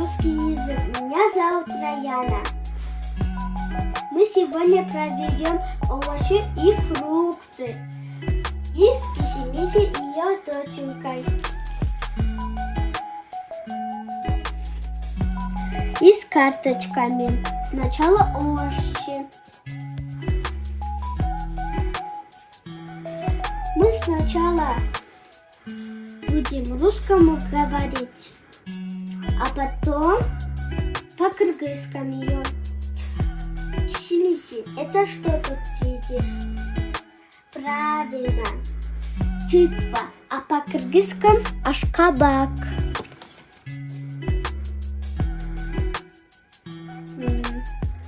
русский язык. Меня зовут Раяна. Мы сегодня проведем овощи и фрукты. И с Кисимиси и ее доченькой. И с карточками. Сначала овощи. Мы сначала будем русскому говорить, а потом по-кыргызскому ее. Кисимиси, это что тут видишь? Правильно, тыква, а по-кыргызскому ашкабак.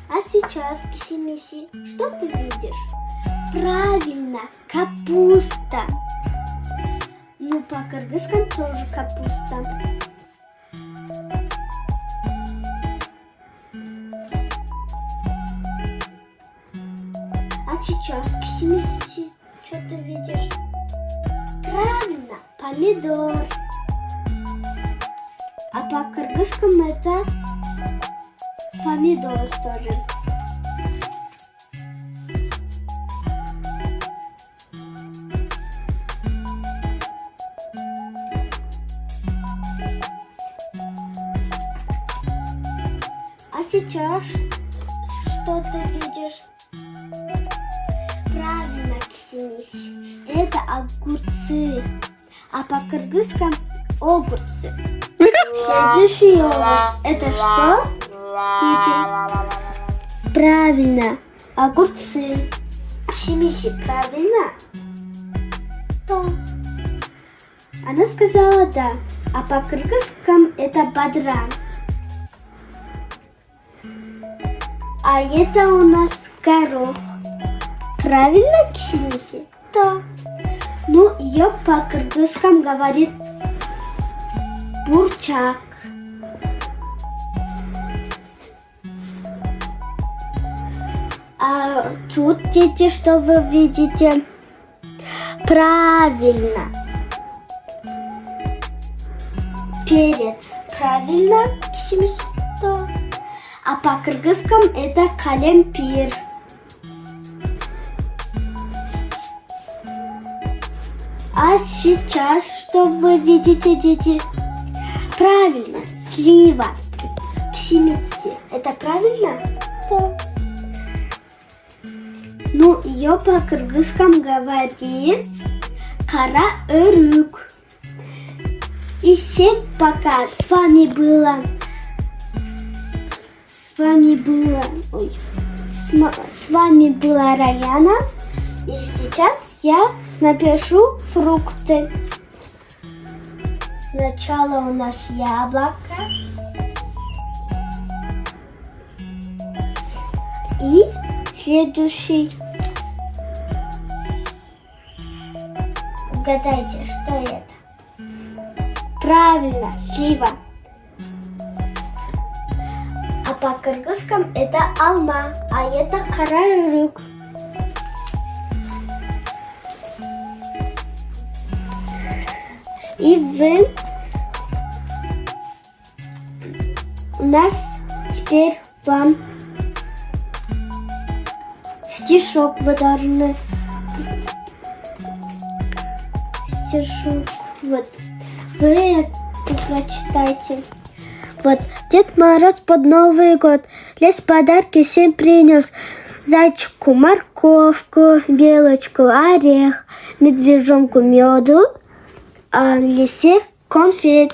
А сейчас, Кисимиси, что ты видишь? Правильно, капуста. Ну, по-кыргызскому тоже капуста. А сейчас, Кисимиси, что ты видишь? Правильно, помидор. А по-кыргызскому это помидор тоже. А сейчас что ты видишь? Правильно, Кисимиси, это огурцы, а по-кыргызскому огурцы. Следующий овощ это что? Дети. Правильно, огурцы. Кисимиси, правильно? Да. Она сказала да, а по-кыргызскому это бадран. А это у нас горох. Правильно, Кисимиси? Да. Ну, ее по-кыргызскому говорит бурчак. А тут, дети, что вы видите? Правильно. Перец. Правильно, Кисимиси? Да. А по-кыргызскому это калемпир. А сейчас что вы видите, дети? Правильно, слива. Кисимиси, это правильно? Да. Ну, ее по-кыргызскому говорит караөрүк. И всем пока. С вами была Раяна. И сейчас я напишу фрукты. Сначала у нас яблоко. И следующий. Угадайте, что это? Правильно, слива. А по-кыргызскому это алма, а это караөрүк. И вы у нас теперь вам стишок вы должны. Стишок. Вот. Вы это прочитайте. Вот. Дед Мороз под Новый год лес подарки всем принес. Зайчику морковку, белочку орех, медвежонку меду, а лисе конфет.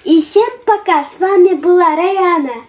И всем пока. С вами была Раяна.